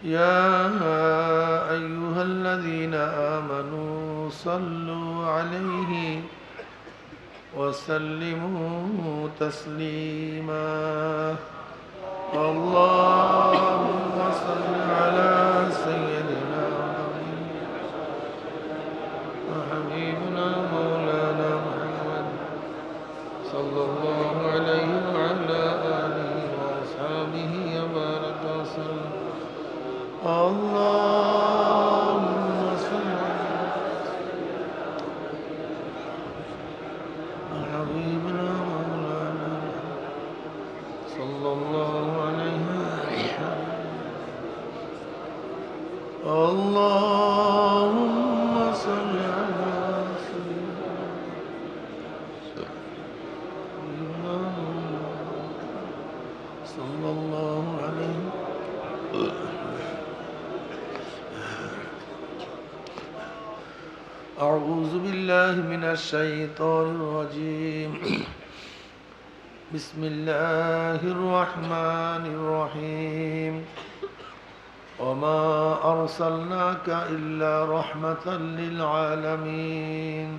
يا أيها الذين آمنوا صلوا عليه وسلموا تسليما اللهم صل على سيدنا وحبيبنا مولانا محمد صلى الله عليه وعلى آله وأصحابه وبارك وسلم اللهم صل على حبيبنا مولانا صلى الله عليه وسلم اللهم صل على سيدنا صلى الله عليه أعوذ بالله من الشيطان الرجيم بسم الله الرحمن الرحيم وما أرسلناك إلا رحمة للعالمين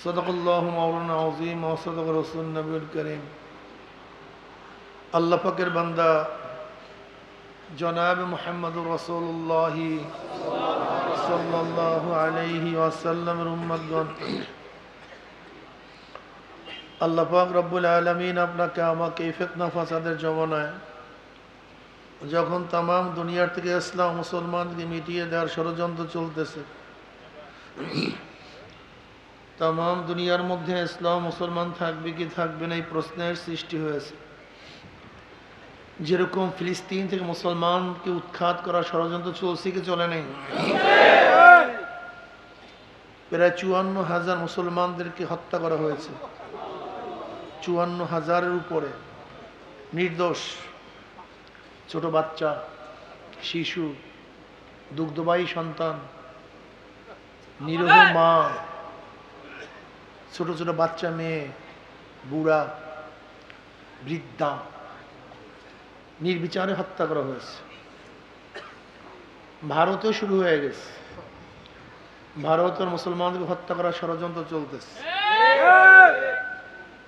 صدق الله مولانا العظيم وصدق رسول النبي الكريم আল্লাহ পাকের বান্দা জনাব মুহাম্মদুর রাসূলুল্লাহ সাল্লাল্লাহু আলাইহি ওয়াসাল্লামের উম্মতগণ, আল্লাহ পাক রব্বুল আলামিন আপনাকে আমাকে এই ফিতনা ফাসাদের জমানায় যখন তামাম দুনিয়ার থেকে ইসলাম মুসলমানকে মিটিয়ে দেওয়ার ষড়যন্ত্র চলতেছে, তামাম দুনিয়ার মধ্যে ইসলাম মুসলমান থাকবে কি থাকবে না এই প্রশ্নের সৃষ্টি হয়েছে। যেরকম ফিলিস্তিন থেকে মুসলমানকে উৎখাত করার ষড়যন্ত্র চলছে কি চলে নেই? প্রায় ৫৪,০০০ মুসলমানদেরকে হত্যা করা হয়েছে। ৫৪,০০০-এর উপরে নির্দোষ ছোট বাচ্চা, শিশু, দুগ্ধবাহী সন্তান, নিরীহ মা, ছোট ছোট বাচ্চা, মেয়ে, বুড়া, বৃদ্ধা নির্বিচারে হত্যা করা হয়েছে। ভারতেও শুরু হয়ে গেছে। ভারতের মুসলমানদের হত্যা করার ষড়যন্ত্র চলতেছে।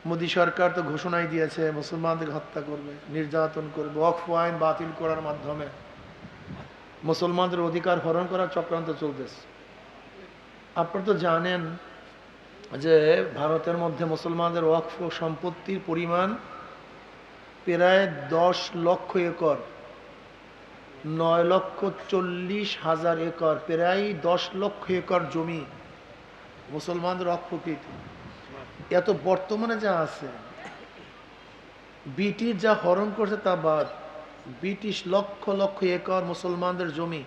মোদী সরকার তো ঘোষণাই দিয়েছে মুসলমানদের হত্যা করবে, নির্যাতন করবে, ওয়াকফ আইন বাতিল করার মাধ্যমে মুসলমানদের অধিকার হরণ করার চক্রান্ত চলতেছে। আপনারা তো জানেন যে ভারতের মধ্যে মুসলমানদের ওয়াকফ সম্পত্তির পরিমাণ প্রায় ১০ লক্ষ একর, ৯,৪০,০০০ একর, প্রায় ১০ লক্ষ একর জমি মুসলমানদের ওয়াকফকৃত। এত বর্তমানে যা আছে, ব্রিটিশ যা হরণ করছে তা বাদ, ব্রিটিশ লক্ষ লক্ষ একর মুসলমানদের জমি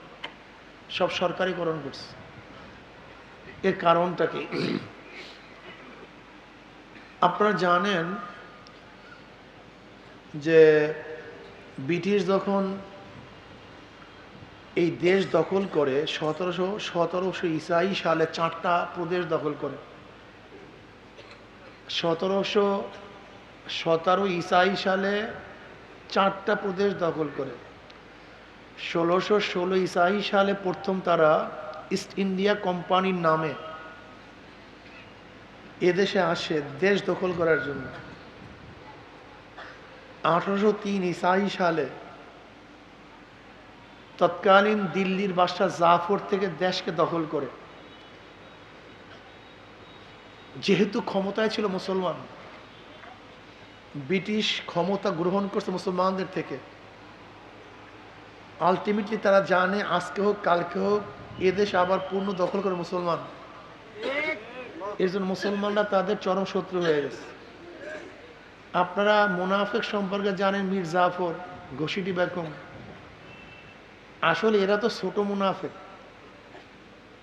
সব সরকারিকরণ করছে। এর কারণটা কি? আপনারা জানেন যে ব্রিটিশ যখন এই দেশ দখল করে ১৭১৭ ঈসাই সালে ৪টা প্রদেশ দখল করে। ১৭১৭ ঈসাই সালে ৪টা প্রদেশ দখল করে। ১৬১৬ ঈসাই সালে প্রথম তারা ইস্ট ইন্ডিয়া কোম্পানির নামে এদেশে আসে দেশ দখল করার জন্য। ১৮০৩ ঈসাই সালে তৎকালীন দিল্লির বাদশাহ জাফর থেকে দেশকে দখল করে। যেহেতু ক্ষমতায় ছিল মুসলমান, ব্রিটিশ ক্ষমতা গ্রহণ করছে মুসলমানদের থেকে। আলটিমেটলি তারা জানে আজকে হোক কালকে হোক এদেশ আবার পূর্ণ দখল করে মুসলমান। এর জন্য মুসলমানরা তাদের চরম শত্রু হয়ে গেছে। আপনারা মুনাফিক সম্পর্কে জানেন, মীর জাফর, ঘসিটি বেগম। আসলে এরা তো ছোট মুনাফিক।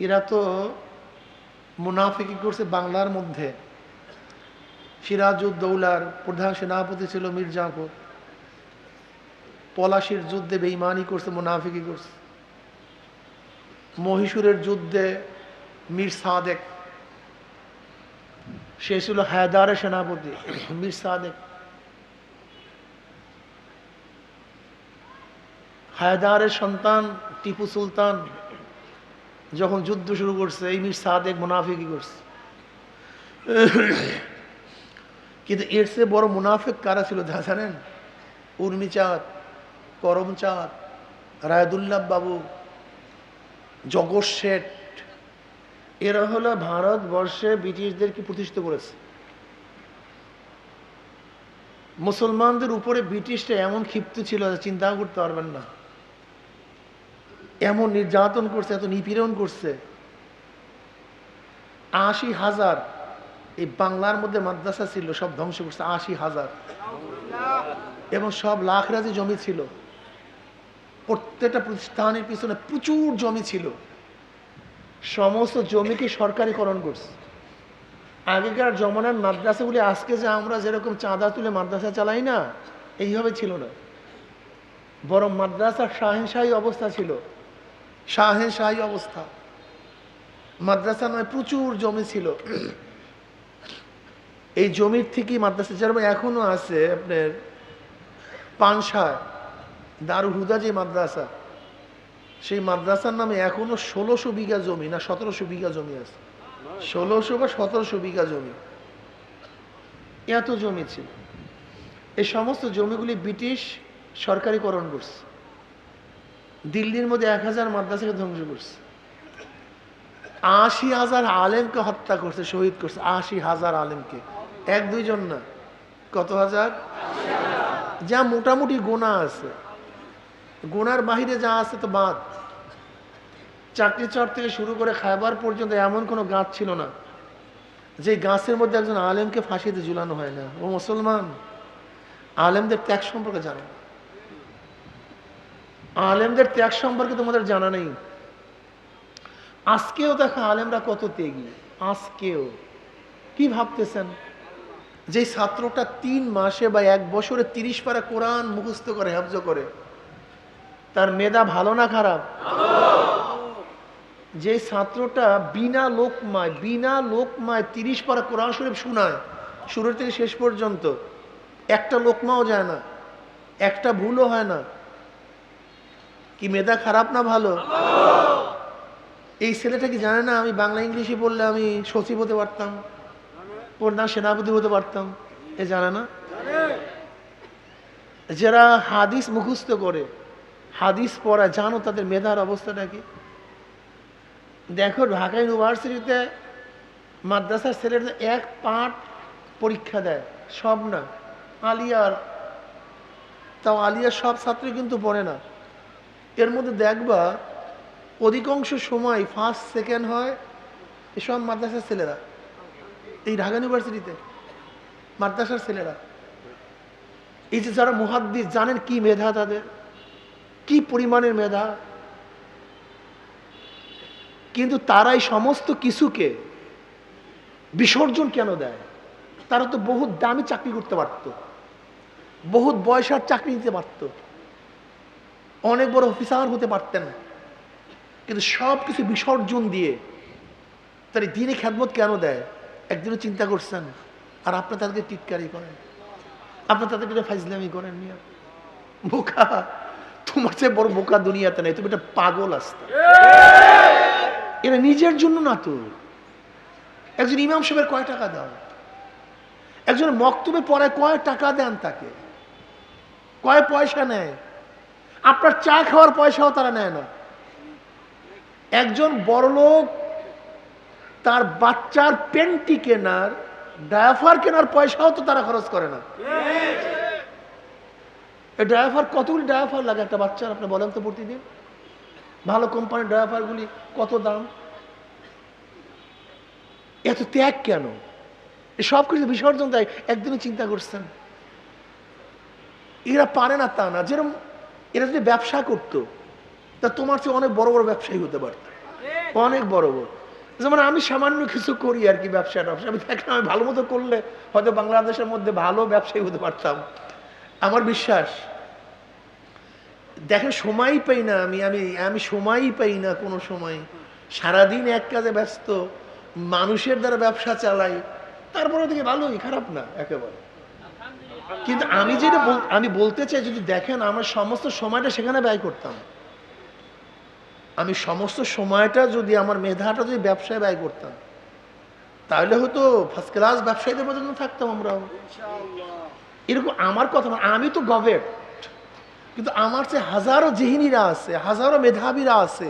এরা তো মুনাফিকি করছে বাংলার মধ্যে। সিরাজউদ্দৌলার প্রধান সেনাপতি ছিল মীর জাফর। পলাশির যুদ্ধে বেঈমানি করছে, মুনাফিকি করছে। মহীশূরের যুদ্ধে মীর সাদেক, সে ছিল হায়দারের সেনাপতি। মীর সাদেক হায়দারের সন্তান টিপু সুলতান যখন যুদ্ধ শুরু করছে, এই মীর সাদেক মুনাফিকি করছে। কিন্তু এর চেয়ে বড় মুনাফিক কারা ছিল জানেন? উর্মিচাঁদ, করমচাঁদ, রায়দুল্লাহ বাবু, জগৎ শেঠ, এরা হলো ভারতবর্ষে ব্রিটিশদেরকে প্রতিষ্ঠিত করেছে। মুসলমানদের উপরে ব্রিটিশরা এমন ক্ষিপ্ত ছিল চিন্তা করতে পারবেন না, এমন নির্যাতন করছে, এত নিপীড়ন করছে। ৮০,০০০ এই বাংলার মধ্যে মাদ্রাসা ছিল, সব ধ্বংস করছে। ৮০,০০০ এবং সব লাখরাজি জমি ছিল। প্রত্যেকটা প্রতিষ্ঠানের পিছনে প্রচুর জমি ছিল। সমস্ত জমিকে সরকারিকরণ করছে। আগেকার জমানার মাদ্রাসাগুলি আজকে যে আমরা যেরকম চাঁদা তুলে মাদ্রাসা চালাই না, এইভাবে ছিল না। বরং মাদ্রাসার শাহেনশাহী অবস্থা ছিল, শাহেনশাহী অবস্থা। মাদ্রাসা নয়, প্রচুর জমি ছিল। এই জমির থেকেই মাদ্রাসা, যেরকম এখনো আছে আপনার পানশায় দারুল হুদা যে মাদ্রাসা, সেই মাদ্রাসার নামে এখনো ১৬০০ বিঘা জমি না ১৭০০ বিঘা জমি আছে। ১৬০০ বা ১৭০০ বিঘা জমি, এত জমি ছিল। এই সমস্ত জমিগুলি ব্রিটিশ সরকারিকরণ করছে। দিল্লির মধ্যে ১,০০০ মাদ্রাসাকে ধ্বংস করছে। ৮০,০০০ আলেমকে হত্যা করছে, শহীদ করছে। ৮০,০০০ আলেমকে, ১-২ জন না, কত হাজার? যা মোটামুটি গোনা আছে, গোনার বাহিরে যা আছে তো বাদ। চাকরি চর থেকে শুরু করে খায়বার পর্যন্ত এমন কোনো গাছ ছিল না যে গাছের মধ্যে একজন আলেমকে ফাঁসিতে ঝুলানো হয় না। ও মুসলমান, আলেমদের ত্যাগ সম্পর্কে জানো? আলেমদের ত্যাগ সম্পর্কে তোমাদের জানা নেই। আজকেও দেখো আলেমরা কত ত্যাগী। আজকেও কি ভাবতেছেন যে ছাত্রটা ৩ মাসে বা ১ বছরে ৩০ পারা কোরআন মুখস্থ করে, হেফজ করে, তার মেধা ভালো না খারাপ? যে ছাত্রটা বিনা লোকমায় ৩০ পারা কোরআন শরীফ শোনায় শুরু থেকে শেষ পর্যন্ত, একটা লোকমাও যায় না, একটা ভুলও হয় না, কি মেধা খারাপ না ভালো? এই ছেলেটা কি জানে না আমি বাংলা ইংলিশে পড়লে আমি সচিব হতে পারতাম, প্রধান সেনাপতি হতে পারতাম? এ জানে না? যারা হাদিস মুখস্থ করে, হাদিস পড়া, জানো তাদের মেধার অবস্থাটা কি? দেখো ঢাকা ইউনিভার্সিটিতে মাদ্রাসার ছেলেরা ১ পাঠ পরীক্ষা দেয়, সব না, আলিয়ার, তাও আলিয়ার সব ছাত্র কিন্তু পড়ে না। এর মধ্যে দেখবা অধিকাংশ সময় ফার্স্ট সেকেন্ড হয় এসব মাদ্রাসার ছেলেরা। এই ঢাকা ইউনিভার্সিটিতে মাদ্রাসার ছেলেরা, এই যে যারা মুহাদ্দিস, জানেন কি মেধা তাদের, কি পরিমাণের মেধা। কিন্তু তারাই সমস্ত কিছুকে বিসর্জন কেন দেয়? তারা তো বহুত দামি চাকরি করতে পারত, বহুত বয়সার চাকরি নিতে পারত, অনেক বড় অফিসার হতে পারতেন, কিন্তু সব কিছু বিসর্জন দিয়ে তার দিনে খেদমত কেন দেয়? একদিনও চিন্তা করছেন? আর আপনার তাদেরকে টিটকারি করেন, আপনার তাদেরকে ফাইজলামি করেন। মিয়া বোকা, তোমার চেয়ে বড় বোকা দুনিয়াতে নাই, তুমি একটা পাগল আসতে। এরা নিজের জন্য না তো। একজন ইমাম সাহেবের কয় টাকা দাও? একজন মক্তবে পড়ায় কয় টাকা দেন তাকে? কয় পয়সা নেয়? আপনার চা খাওয়ার পয়সাও তারা নেয় না। একজন বড়লোক তার বাচ্চার পেন্টি কেনার, ডায়াফার কেনার পয়সাও তো তারা খরচ করে না। এই ড্রাইভার, কতগুলি ড্রাইভার লাগে একটা বাচ্চার, আপনি বলেন তো প্রতিদিন? ভালো কোম্পানির ড্রাইভারগুলি কত দাম? এত ত্যাগ কেন? সব কিছু বিসর্জন দেয়। একদিনও চিন্তা করছেন? এরা পারে না তা না, যেরকম এরা যদি ব্যবসা করতো তা তোমার চেয়ে অনেক বড় বড় ব্যবসায়ী হতে পারত, অনেক বড় বড়। যেমন আমি সামান্য কিছু করি আর কি, ব্যবসা আমি দেখলাম আমি ভালো মতো করলে হয়তো বাংলাদেশের মধ্যে ভালো ব্যবসায়ী হতে পারতাম, আমার বিশ্বাস। দেখেন সময়ই পাই না আমি সময়ই পাই না কোনো সময়, সারাদিন এক কাজে ব্যস্ত, মানুষের দ্বারা ব্যবসা চালাই, তারপরে থেকে ভালোই, খারাপ না একেবারে। কিন্তু আমি বলতে চাই, যদি দেখেন আমার সমস্ত সময়টা সেখানে ব্যয় করতাম, আমি সমস্ত সময়টা যদি আমার মেধাটা যদি ব্যবসায় ব্যয় করতাম, তাহলে হয়তো ফার্স্ট ক্লাস ব্যবসায়ীদের মধ্যে থাকতাম আমরাও। এরকম আমার কথা না, আমি তো গভর্নমেন্ট, কিন্তু আমার চেয়ে হাজারো জিহিনীরা আছে, হাজারো মেধাবীরা আছে,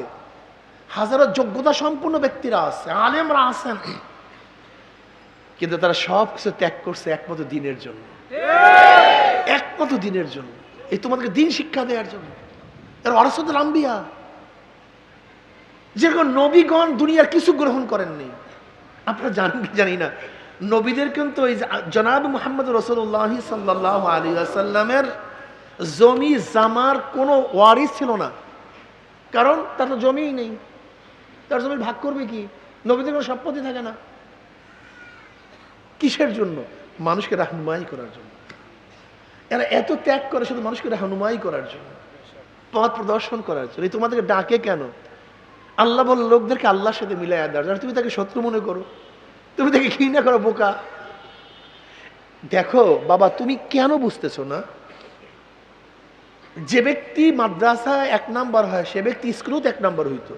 হাজারো যোগ্যতা সম্পন্ন ব্যক্তিরা আছে, আলেমরা আছেন, কিন্তু তারা সব কিছু ত্যাগ করছে একমাত্র দিনের জন্য, একমাত্র দিনের জন্য, এই তোমাদেরকে দিন শিক্ষা দেওয়ার জন্য। এর ওয়ারাসাতুল আম্বিয়া, যেরকম নবীগণ দুনিয়ার কিছু গ্রহণ করেননি, আপনারা জানেন কি জানি না, নবীদের কিন্তু ওই জনাব মুহাম্মদ রাসূলুল্লাহ সাল্লাল্লাহু আলাইহি ওয়াসাল্লামের জমি জামার কোনো ওয়ারিস ছিল না, কারণ তার তো জমিই নেই, তার জমি ভাগ করবে কি? নবীদের কোনো সম্পত্তি থাকে না। কিসের জন্য? মানুষকে রাহনুমাই করার জন্য। এরা এত ত্যাগ করে শুধু মানুষকে রাহনুমাই করার জন্য, পথ প্রদর্শন করার জন্য। তোমাদেরকে ডাকে কেন? আল্লাহ বলে লোকদেরকে আল্লাহর সাথে মিলাইয়া দেওয়ার জন্য। তুমি তাকে শত্রু মনে করো, তুমি তাকে ঘৃণা করো, বোকা। দেখো বাবা, তুমি কেন বুঝতেছো না? যে ব্যক্তি মাদ্রাসায় 1 নাম্বার হয়, সে ব্যক্তি স্কুলেও 1 নাম্বার হইতো।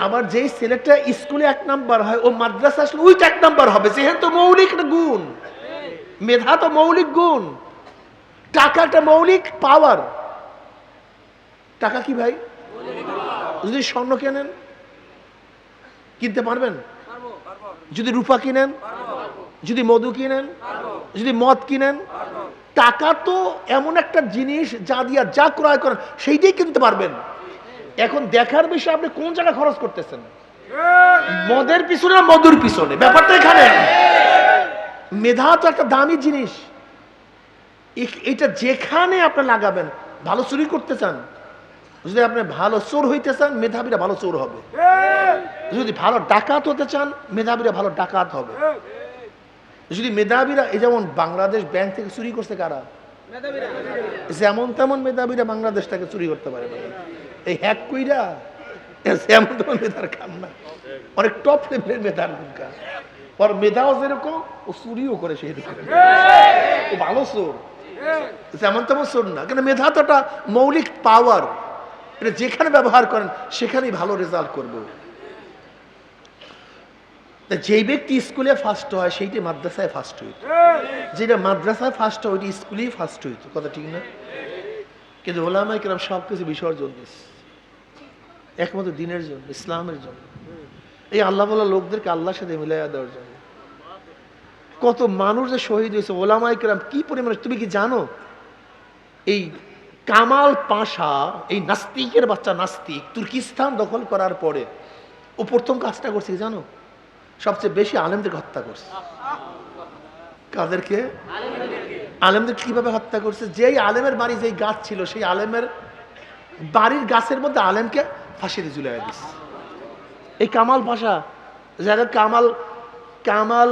আবার যেই ছেলেটা স্কুলে 1 নাম্বার হয়, ও মাদ্রাসা আসলে ওই 1 নাম্বার হবে, যেহেতু মৌলিক গুণ। মেধা তো মৌলিক গুণ, টাকা একটা মৌলিক পাওয়ার। টাকা কি ভাই? যদি স্বর্ণ কেনেন কিনতে পারবেন, যদি রূপা কিনেন, যদি মধু কিনেন, যদি মদ কিনেন, টাকা তো এমন একটা জিনিস যা দিয়া যা ক্রয় করেন সেইটাই কিনতে পারবেন। এখন দেখার বিষয়ে আপনি কোন জায়গায় খরচ করতেছেন, মদের পিছনে না মধুর পিছনে? ব্যাপারটা এখানে। মেধা তো একটা দামি জিনিস, এটা যেখানে আপনি লাগাবেন। ভালো চুরি করতে চান, যদি আপনি ভালো চোর হইতে চান, মেধাবীরা ভালো চোর হবে। যদি ভালো ডাকাত হতে চান, মেধাবীরা ভালো ডাকাত হবে। যদি মেধাবীরা, এই যেমন বাংলাদেশ ব্যাংক থেকে চুরি করছে কারা? যেমন তেমন মেধাবীরা বাংলাদেশটাকে চুরি করতে পারে না। এই হ্যাক কইরা যেমন তেমন মেধার কাম না, অনেক টপ লেভেলের মেধার কাজ। ওর মেধাও যেরকম, ও চুরিও করে সেই রকম, ও ভালো চোর, যেমন তেমন চোর না। কিন্তু মেধা তো একটা মৌলিক পাওয়ার, এটা যেখানে ব্যবহার করেন সেখানেই ভালো রেজাল্ট করবো। যেই ব্যক্তি স্কুলে ফার্স্ট হয় সেইটি মাদ্রাসায় ফার্স্ট হইত, যেটা মাদ্রাসায় ফার্স্ট হয় ওইটি স্কুলেই ফার্স্ট হইত। কথা ঠিক না? কিন্তু ওলামায়ে কেরাম সবকিছু বিসর্জন দিচ্ছে একমাত্র দিনের জন্য, ইসলামের জন্য, এই আল্লাহ বলা লোকদেরকে আল্লাহর সাথে মিলাইয়া দেওয়ার জন্য। কত মানুষ যে শহীদ হয়েছে, ওলামায়ে কেরাম কি পরিমাণে। তুমি কি জানো এই কামাল পাশা, এই নাস্তিকের বাচ্চা নাস্তিক, তুর্কিস্তান দখল করার পরে ও প্রথম কাজটা করছে কি জানো? সবচেয়ে বেশি আলেমদের হত্যা করছে। কাদেরকে? আলেমদের। কিভাবে হত্যা করছে? যেই আলেমের বাড়ি যেই গাছ ছিল, সেই আলেমের বাড়ির গাছের মধ্যে আলেমকে ফাঁসিতে ঝুলাই দিচ্ছে। এই কামাল পাশা, যারা কামাল কামাল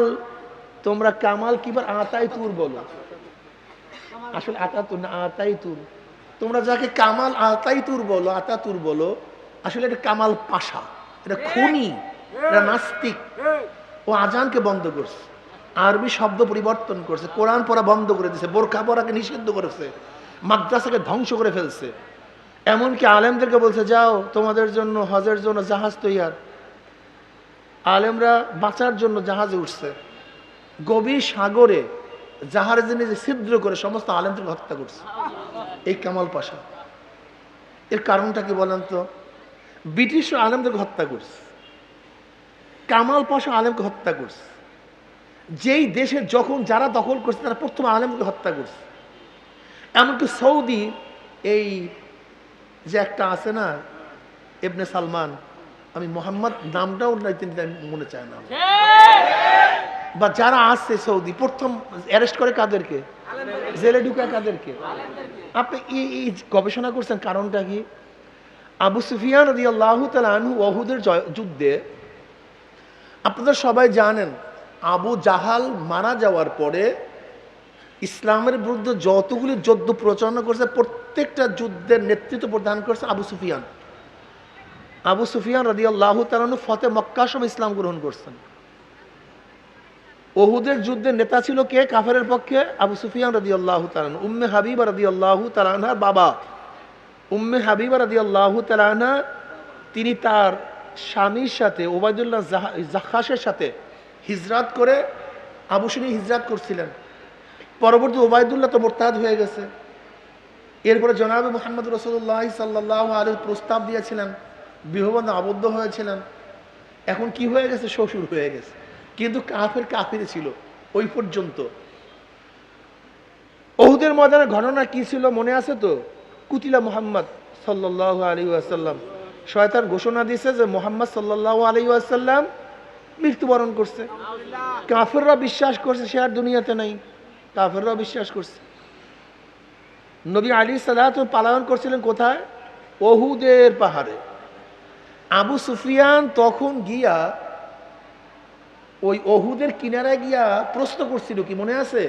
তোমরা কামাল কিবার আতাই তুর বলো, আসলে আতাতুর না, আতাই তুর। তোমরা যাকে কামাল আতাই তুর বলো, আতাতুর বলো, আসলে এটা কামাল পাশা, এটা খুনি, এটা নাস্তিক। ও আজানকে বন্ধ করছে, আরবি শব্দ পরিবর্তন করছে, কোরআন পড়া বন্ধ করে দিয়েছে, বোরকা পড়াকে নিষিদ্ধ করেছে, মাদ্রাসাকে ধ্বংস করে ফেলছে। এমনকি আলেমদেরকে বলছে, যাও তোমাদের জন্য হজের জন্য জাহাজ তৈয়ার। আলেমরা বাঁচার জন্য জাহাজে উঠছে, গভীর সাগরে জাহাজে নিজে ছিদ্র করে সমস্ত আলেমদেরকে হত্যা করছে এই কামাল পাশা। এর কারণটা কি বলেন তো? ব্রিটিশ আলেমদেরকে হত্যা করছে, কামাল পাশা আলেমকে হত্যা করছে। যেই দেশে যখন যারা দখল করছে তারা প্রথম আলেমকে হত্যা করছে। এমনকি সৌদি, এই যে একটা আছে না ইবনে সালমান, আমি মোহাম্মদ নামটাও মনে চায় না, বা যারা আছে সৌদি, প্রথম অ্যারেস্ট করে কাদেরকে? জেলে ঢুকায় কাদেরকে? আপনি এই গবেষণা করছেন কারণটা কি? আবু সুফিয়ান রাদিয়াল্লাহু তাআলা আনহু উহুদের যুদ্ধে, আপনারা সবাই জানেন, আবু জাহাল মারা যাওয়ার পরে ইসলামের বিরুদ্ধে যতগুলি যুদ্ধ প্রচারণা করছে, প্রত্যেকটা যুদ্ধের নেতৃত্ব প্রদান করছে আবু সুফিয়ান। আবু সুফিয়ান রাদিয়াল্লাহু তাআলা আনহু ফতে মক্কার সময় ইসলাম গ্রহণ করছেন। ওহুদের যুদ্ধের নেতা ছিল কে কাফেরের পক্ষে? আবু সুফিয়ান রাদিয়াল্লাহু তাআলা আনহু। উম্মে হাবিবা রাদিয়াল্লাহু তাআলা আনহার বাবা উম্মে হাবিবা রাদিয়াল্লাহু তাআলা আনহা, তিনি তার স্বামীর সাথে ওবায়দুল্লাহ জাখাসের সাথে হিজরাত করে আবুসিনী হিজরাত করছিলেন। পরবর্তী ওবায়দুল্লাহ তো মোরতাদ হয়ে গেছে। এরপরে জনাবে মুহাম্মদ রাসূলুল্লাহ সাল্লাল্লাহু আলাইহি প্রস্তাব দিয়েছিলেন, বিবাহবন্ধনে আবদ্ধ হয়েছিলেন। এখন কি হয়ে গেছে? শ্বশুর হয়ে গেছে। কিন্তু কাফির ছিল ওই পর্যন্ত। ওহুদের ময়দানের ঘটনা কি ছিল মনে আছে তো? কুতিলা মুহাম্মদ সাল্লাল্লাহু আলাইহি ওয়াসাল্লাম। শয়তান ঘোষণা দিয়েছে যে মুহাম্মদ সাল্লাল্লাহু আলাইহি ওয়াসাল্লাম মৃত্যুবরণ করছে। কাফেররা বিশ্বাস করছে সে আর দুনিয়াতে নাই। কাফেররা বিশ্বাস করছে। নবী আলাইহিস সালাতু পালায়ন করছিলেন কোথায়? ওহুদের পাহাড়ে। আবু সুফিয়ান তখন গিয়া ওই ওহুদের কিনারায় গিয়া প্রশ্ন করছিল, কি মনে আছে?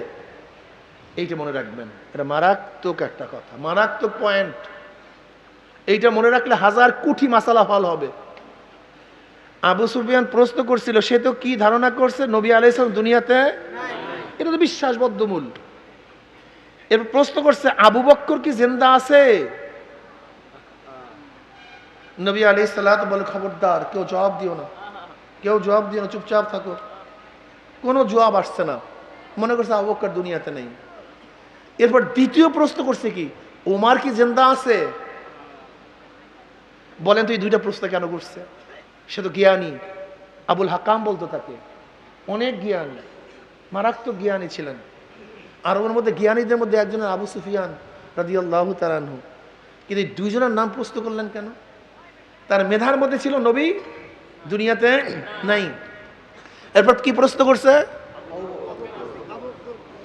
এইটা মনে রাখবেন, এটা মারাত্মক একটা কথা, মারাত্মক পয়েন্ট। এইটা মনে রাখলে 1000 কোটি মাসালা হল হবে। আবু সুফিয়ান প্রশ্ন করছিল, সে তো কি ধারণা করছে নবী আলাইহিস সালাম দুনিয়াতে? এটা তো বিশ্বাসবদ্ধমূল। এর প্রশ্ন করছে, আবু বকর কি জিন্দা আছে? নবী আলাইহিস সালাতু বলে, খবরদার কেউ জবাব দিও না, কেউ জবাব দিও না, চুপচাপ থাকো। কোনো জবাব আসছে না। মনে করছে আবু বকর দুনিয়াতে নেই। এরপর দ্বিতীয় প্রশ্ন করছে, কি ওমর কি জিন্দা আছে? বলেন তো এই দুইটা প্রশ্ন কেন করছে? সে তো জ্ঞানী, আবুল হাকাম বলতো তাকে, অনেক জ্ঞানী, মারাত্মক জ্ঞানী ছিলেন। আর ওর মধ্যে জ্ঞানীদের মধ্যে একজনের আবু সুফিয়ান রাদিয়াল্লাহু তাআলা আনহু। কিন্তু দুইজনের নাম প্রশ্ন করলেন কেন? তার মেধার মধ্যে ছিল নবী দুনিয়াতে নাই। এরপর কি প্রশ্ন করছে?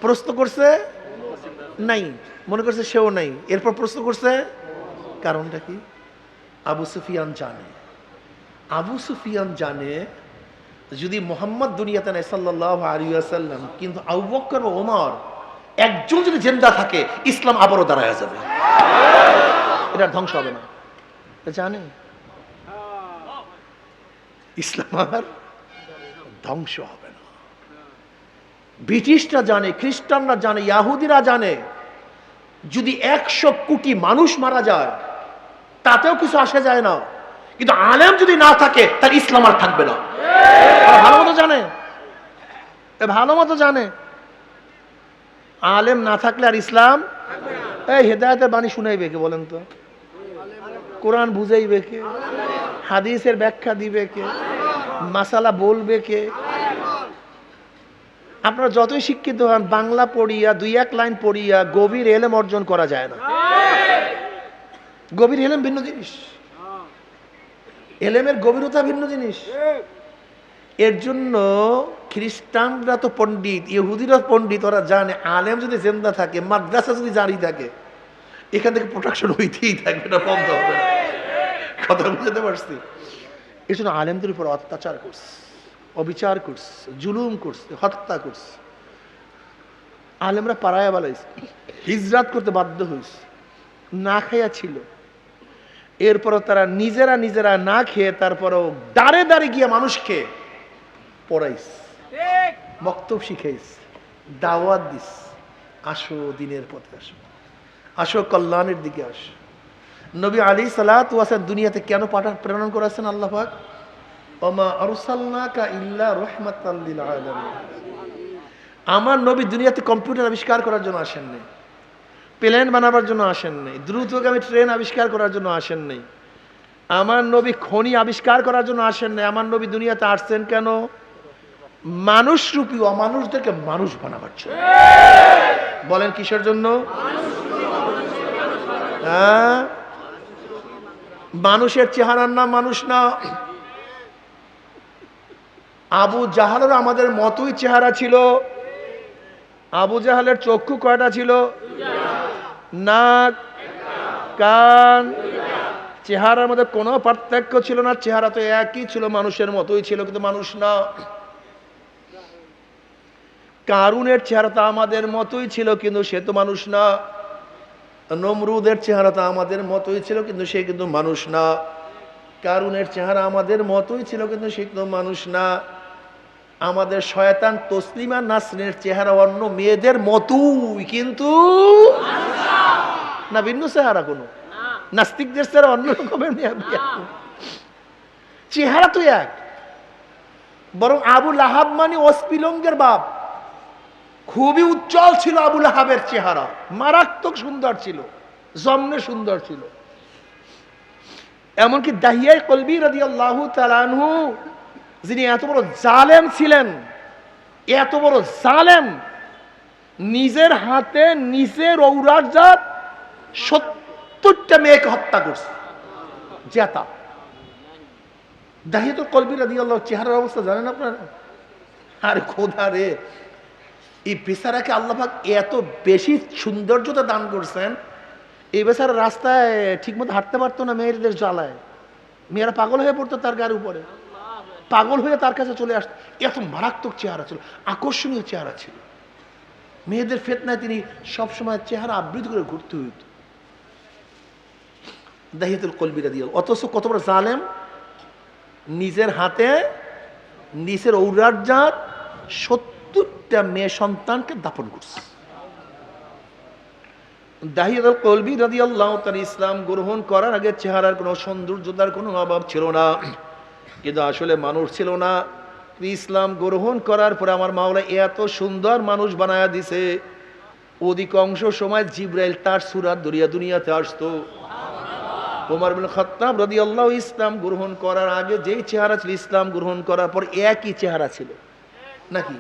প্রশ্ন করছে নাই, মনে করছে সেও নাই। এরপর প্রশ্ন করছে, কারণটা কি? আবু সুফিয়ান জানে, আবু সুফিয়ান জানে যদি মুহাম্মদ দুনিয়াতে নাই সাল্লাল্লাহু আলাইহি ওয়াসাল্লাম, কিন্তু আবু বকর ও ওমর একজন যদি জিন্দা থাকে, ইসলাম আবারও দাঁড়ায় যাবে, এটা ধ্বংস হবে না। জানে ইসলাম আর ধ্বংস হবে না। ব্রিটিশরা জানে, খ্রিস্টানরা জানে, ইহুদিরা জানে, যদি 100 কোটি মানুষ মারা যায় তাতেও কিছু আসে যায় না, কিন্তু আলেম যদি না থাকে তার ইসলাম আর থাকবে না। ভালো মতো জানে, ভালো মতো জানে আলেম না থাকলে আর ইসলাম। এই হেদায়েতের বাণী শুনাইবে কে বলেন তো? কোরআন বুঝাইবে কে? হাদিসের ব্যাখ্যা দিবে কে? মাসালা বলবে কে? আপনারা যতই শিক্ষিত হন, বাংলা পড়িয়া 2-1 লাইন পড়িয়া গভীর এলেম অর্জন করা যায় না। গভীর এলেম ভিন্ন জিনিস, এলেমের গভীরতা ভিন্ন জিনিস। এর জন্য খ্রিস্টানরা তো পণ্ডিত, ইহুদিরা পণ্ডিত, ওরা জানে আলেম যদি জিন্দা থাকে, মাদ্রাসা যদি জারি থাকে, এখান থেকে প্রোটেকশন হইতেই থাকবে, এটা বন্ধ হবে না। কথা বুঝতে পারছি? এর জন্য আলেমদের উপর অত্যাচার করছে, অবিচার করছে, জুলুম করছে, হত্যা করছে। আলেমরা পাড়ায় বালাইছে, হিজরাত করতে বাধ্য হয়েছে, না খাইয়া ছিল। এরপরও তারা নিজেরা না খেয়ে তারপরও দাঁড়ে দাঁড়ে গিয়ে মানুষকে পড়াইছে, বক্তব্য শিখাইছে, দাওয়াত দিস, আসো দিনের পথে, আসো, আসো কল্যাণের দিকে আসো। নবী আলাইহিস সালাতু ওয়াস সালাম দুনিয়াতে কেন প্রেরণ করেছেন আল্লাহ পাক? ওমা আরসালনাকা ইল্লা রাহমাতাল লিল আলামিন। আমার নবী দুনিয়াতে কম্পিউটার আবিষ্কার করার জন্য আসেন নাই, প্লেন বানাবার জন্য আসেন নাই, দ্রুতগামী ট্রেন আবিষ্কার করার জন্য আসেন নাই, আমার নবী খনি আবিষ্কার করার জন্য আসেন নাই। আমার নবী দুনিয়াতে আসছেন কেন? মানুষ রূপী অমানুষদেরকে মানুষ বানাবার জন্য। বলেন কিসের জন্য? হ্যাঁ, মানুষের চেহারার নাম মানুষ না। আবু জাহালের আমাদের মতোই চেহারা ছিল। আবু জাহালের চক্ষু কয়টা ছিল? নাক, কান, চেহারার মধ্যে কোনো পার্থক্য ছিল না, চেহারা তো একই ছিল, মানুষের মতোই ছিল, কিন্তু মানুষ না। কারুনের চেহারা তো আমাদের মতোই ছিল, কিন্তু সে তো মানুষ না। নমরুদের চেহারা তো আমাদের মতোই ছিল, কিন্তু সে কিন্তু মানুষ না। কারুনের চেহারা আমাদের মতোই ছিল, কিন্তু সে কিন্তু মানুষ না। আমাদের শয়তান তসলিমা নাসরিনের চেহারা অন্য মেয়েদের মতোই, কিন্তু না ভিন্ন চেহারা, কোনো নাস্তিকদের চেহারা অন্য রকমের চেহারা তো এক। বরং আবু লাহাব মানে অস্পিলঙ্গের বাপ, খুবই উজ্জ্বল ছিল আবু লাহাবের চেহারা, মারাত্মক সুন্দর ছিল, জম্মে সুন্দর ছিল। এমনকি দাহিয়ায়ে কলবি রাদিয়াল্লাহু তাআলা আনহু, যিনি এত বড় জালেম ছিলেন, এত বড় জালেম, নিজের হাতে নিজের ঔরজাত 70টা মেয়েকে হত্যা করছে, জেতা। দাহিয়াতুল কলবি রাদিয়াল্লাহু চেহারার অবস্থা জানেন আপনারা? আরে খোদা রে, এই বেচারাকে আল্লাহ পাক এত বেশি সৌন্দর্যতা দান করছেন, এই বেচারা রাস্তায় ঠিকমতো হাঁটতে পারতো না, মেয়েদের জ্বালায় মেয়েরা পাগল হয়ে পড়তো তার গায়ের উপরে, পাগল হয়ে তার কাছে চলে আসতো। এত মারাত্মক চেহারা ছিল, আকর্ষণীয় চেহারা ছিল। মেয়েদের ফিতনায় তিনি সবসময় চেহারা আবৃত করে ঘুরতে হইত। দাহিয়াতুল কলবি রাদিয়াল্লাহু, অথচ কত বড় জালেম, নিজের হাতে নিজের ঔরজাত 70টা মেয়ে সন্তানকে দাফন করছে। দাহিয়াতুল কলবি রাদিয়াল্লাহু তাআলা ইসলাম গ্রহণ করার আগে চেহারার কোনো সৌন্দর্যতার কোনো অভাব ছিল না, কিন্তু আসলে মানুষ ছিল না। ইসলাম গ্রহণ করার পরে আমার মাওলা এত সুন্দর মানুষ বানায়া দিছে, অধিকাংশ সময় জিবরাইল তার সূরাত ধরিয়া দুনিয়াতে আসতো। ওমর ইবনে খাত্তাব রাদিয়াল্লাহু ইসলাম গ্রহণ করার আগে যেই চেহারা ছিল, ইসলাম গ্রহণ করার পর একই চেহারা ছিল নাকি?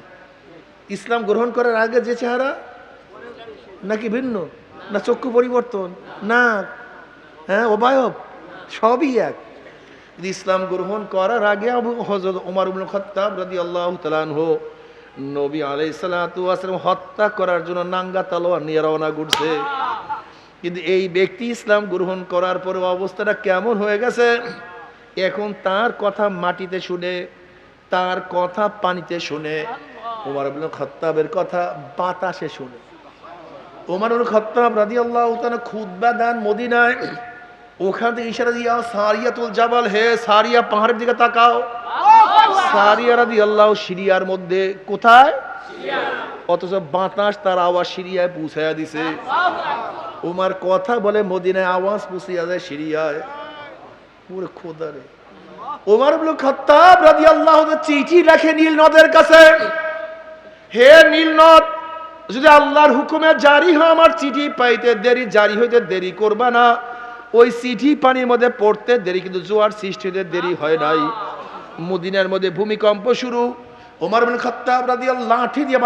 ইসলাম গ্রহণ করার আগে যে চেহারা নাকি ভিন্ন? না চক্ষু পরিবর্তন, না হ্যাঁ অবয়ব সবই এক। ইসলাম গ্রহণ করার আগে হযরত ওমর ইবনে খাত্তাব রাদিয়াল্লাহু তাআলা আনহু নবী আলাইহিস সালাতু ওয়াস সালাম হত্যা করার জন্য নাঙ্গা তলোয়ার নিয়ে রওনা করছে। কিন্তু এই ব্যক্তি ইসলাম গ্রহণ করার পরে অবস্থাটা কেমন হয়ে গেছে, এখন তার কথা মাটিতে শুনে, তার কথা পানিতে শুনে, ওমর ইবনে খাত্তাবের কথা বাতাসে শুনে। ওমর ইবনে খাত্তাব রাদিয়াল্লাহু তাআলা খুতবা দেন মদিনায়, ওখান থেকে ইশারা দিয়া সারিয়াতুল জাবাল, হে সারিয়া পাহাড়ের দিকে তাকাও। সারিয়া রাদিয়াল্লাহু সিরিয়ার মধ্যে, কোথায়? অথচ বাতাস তার আওয়াজ সিরিয়ায় পৌঁছায়া দিছে। ওমর কথা বলে মদিনায়, আওয়াজ পৌঁছিয়া যায় সিরিয়ায়। পুরো খোদা রে, ওমর ইবনে খাত্তাব রাদিয়াল্লাহু তাআলা চিঠি লেখে নীল নদের কাছে, হে নীল নদ, যদি আল্লাহর হুকুমে জারি হয় আমার চিঠি পাইতে দেরি, জারি হইতে দেরি করবা না। ওই চিঠি পানির মধ্যে পড়তে দেরি, কিন্তু জোয়ার সৃষ্টি হতে দেরি হয় নাই। মদিনার মধ্যে ভূমিকম্প শুরু। ওমর ইবনে খাত্তাব রাদিয়াল্লাহু লাঠি দিয়ে